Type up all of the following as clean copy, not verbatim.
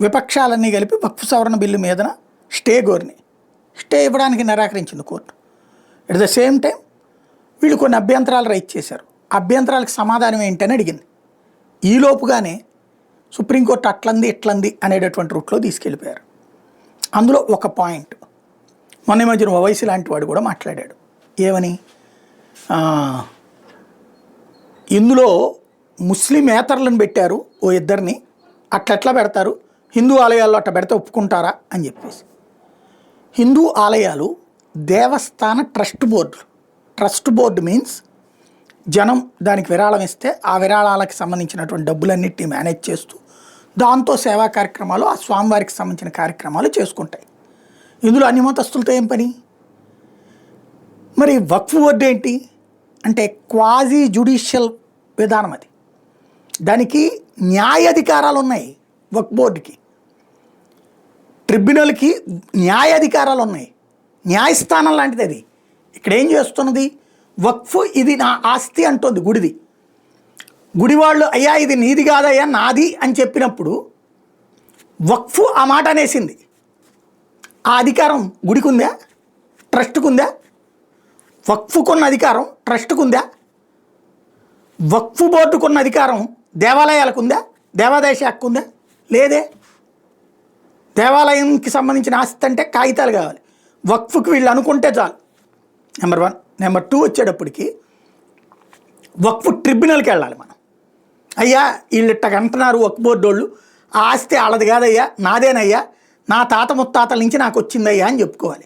విపక్షాలన్నీ కలిపి వక్ఫ్ సవరణ బిల్లు మీదన స్టే ఇవ్వడానికి నిరాకరించింది court. At the same time వీళ్ళు కొన్ని అభ్యంతరాలు రైజ్ చేశారు. అభ్యంతరాలకు సమాధానం ఏంటని అడిగింది. ఈలోపుగానే సుప్రీంకోర్టు అట్లంది ఇట్లంది అనేటటువంటి రూట్లో తీసుకెళ్ళిపోయారు. అందులో ఒక పాయింట్ మొన్న మధ్యన ఓవైసీ లాంటి వాడు కూడా మాట్లాడాడు. ఏమని, ఇందులో ముస్లిమేతరులను పెట్టారు ఓ ఇద్దరిని, అట్లెట్లా పెడతారు, హిందూ ఆలయాల్లో అట్లా పెడితే ఒప్పుకుంటారా అని చెప్పేసి. హిందూ ఆలయాలు దేవస్థాన ట్రస్ట్ బోర్డు మీన్స్ జనం దానికి విరాళం ఇస్తే ఆ విరాళాలకు సంబంధించినటువంటి డబ్బులన్నింటినీ మేనేజ్ చేస్తూ దాంతో సేవా కార్యక్రమాలు, ఆ స్వామివారికి సంబంధించిన కార్యక్రమాలు చేసుకుంటాయి. ఇందులో అన్ని మతస్థులతో ఏం పని? మరి వక్ఫ్ బోర్డు ఏంటి అంటే క్వాజీ జ్యుడిషియల్ విధానం. అది దానికి న్యాయాధికారాలు ఉన్నాయి. వక్ఫ్ బోర్డుకి, ట్రిబ్యునల్కి న్యాయాధికారాలు ఉన్నాయి. న్యాయస్థానం లాంటిది అది. ఇక్కడ ఏం చేస్తున్నది, వక్ఫ్ ఇది నా ఆస్తి అంటుంది గుడిది. గుడివాళ్ళు అయ్యా ఇది నీది కాదయ్యా నాది అని చెప్పినప్పుడు వక్ఫ్ ఆ మాట అనేసింది. ఆ అధికారం గుడికుందా, ట్రస్ట్కుందా? వక్ఫ్కున్న అధికారం ట్రస్ట్కుందా? వక్ఫ్ బోర్డుకున్న అధికారం దేవాలయాలకుందా, దేవాదాయ శాఖకు ఉందా? లేదే. దేవాలయంకి సంబంధించిన ఆస్తి అంటే కాగితాలు కావాలి. వక్ఫ్కి వీళ్ళు అనుకుంటే చాలు. నెంబర్ 1. నెంబర్ 2 వచ్చేటప్పటికి వక్ఫ్ ట్రిబ్యునల్కి వెళ్ళాలి మనం. అయ్యా వీళ్ళు ఇట్టగా అంటున్నారు వక్ఫ్ బోర్డు వాళ్ళు, ఆ ఆస్తి వాళ్ళది కాదయ్యా నాదేనయ్యా, నా తాత ముత్తాతల నుంచి నాకు వచ్చిందయ్యా అని చెప్పుకోవాలి.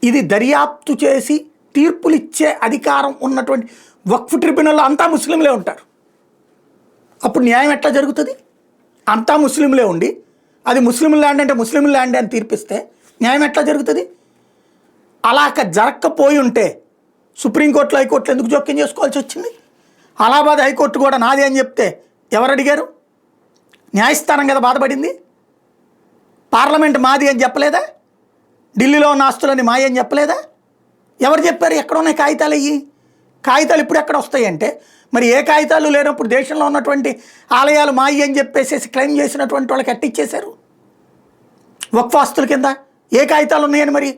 ఇది దర్యాప్తు చేసి తీర్పులు ఇచ్చే అధికారం ఉన్నటువంటి వక్ఫ్ ట్రిబ్యునల్లో అంతా ముస్లింలే ఉంటారు. అప్పుడు న్యాయం ఎట్లా జరుగుతుంది? అంతా ముస్లింలే ఉండి అది ముస్లిం ల్యాండ్ అంటే ముస్లిం ల్యాండ్ అని తీర్పిస్తే న్యాయం ఎట్లా జరుగుతుంది? అలాగ జరగకపోయి ఉంటే సుప్రీంకోర్టులో హైకోర్టులో ఎందుకు జోక్యం చేసుకోవాల్సి వచ్చింది? అలహాబాద్ హైకోర్టు కూడా నాది అని చెప్తే ఎవరు అడిగారు? న్యాయస్థానం కదా బాధపడింది. పార్లమెంట్ మాది అని చెప్పలేదా? ఢిల్లీలో ఉన్న ఆస్తులని మాయ అని చెప్పలేదా? ఎవరు చెప్పారు? ఎక్కడ ఉన్నాయి కాగితాలు? అయ్యి కాగితాలు ఇప్పుడు ఎక్కడ వస్తాయి అంటే మరి ఏ కాగితాలు లేనప్పుడు దేశంలో ఉన్నటువంటి ఆలయాలు మాయి అని చెప్పేసి క్లెయిమ్ చేసినటువంటి వాళ్ళకి కట్టించేశారు వక్ఫ్ ఆస్తుల కింద. ఏ కాగితాలు ఉన్నాయని మరి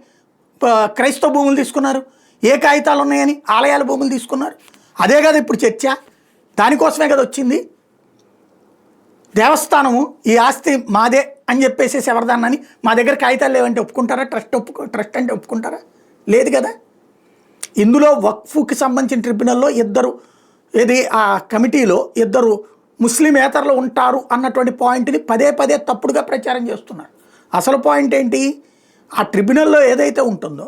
క్రైస్తవ భూములు తీసుకున్నారు? ఏ కాగితాలు ఉన్నాయని ఆలయాల భూములు తీసుకున్నారు? అదే కదా ఇప్పుడు చర్చ. దానికోసమే కదా వచ్చింది. దేవస్థానము ఈ ఆస్తి మాదే అని చెప్పేసి ఎవరిదాన్నని మా దగ్గర కాగితాలు లేవంటే ఒప్పుకుంటారా? ట్రస్ట్ అంటే ఒప్పుకుంటారా? లేదు కదా. ఇందులో వక్ఫ్కి సంబంధించిన ట్రిబ్యునల్లో ఆ కమిటీలో ఇద్దరు ముస్లిమేతరులు ఉంటారు అన్నటువంటి పాయింట్ని పదే తప్పుడుగా ప్రచారం చేస్తున్నారు. అసలు పాయింట్ ఏంటి? ఆ ట్రిబ్యునల్లో ఏదైతే ఉంటుందో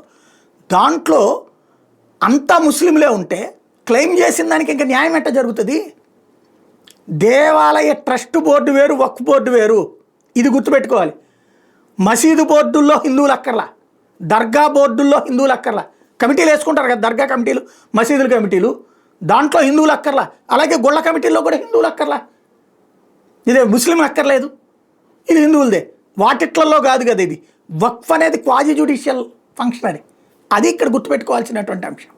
దాంట్లో అంతా ముస్లింలే ఉంటే క్లెయిమ్ చేసిన దానికి ఇంకా న్యాయం ఎట్లా జరుగుతుంది? దేవాలయ ట్రస్ట్ బోర్డు వేరు, వక్ఫ్ బోర్డు వేరు. ఇది గుర్తుపెట్టుకోవాలి. మసీదు బోర్డుల్లో హిందువులు అక్కర్లా, దర్గా బోర్డుల్లో హిందువులు అక్కర్లా. కమిటీలు వేసుకుంటారు కదా, దర్గా కమిటీలు, మసీదుల కమిటీలు, దాంట్లో హిందువులు అక్కర్లా. అలాగే గుళ్ళ కమిటీల్లో కూడా హిందువులు అక్కర్లా. ఇదే ముస్లిం అక్కర్లేదు, ఇది హిందువులదే. వాటిట్లలో కాదు కదా ఇది. వక్ఫ్ అనేది క్వాజీ జ్యుడిషియల్ ఫంక్షన్. అది ఇక్కడ గుర్తుపెట్టుకోవాల్సినటువంటి అంశం.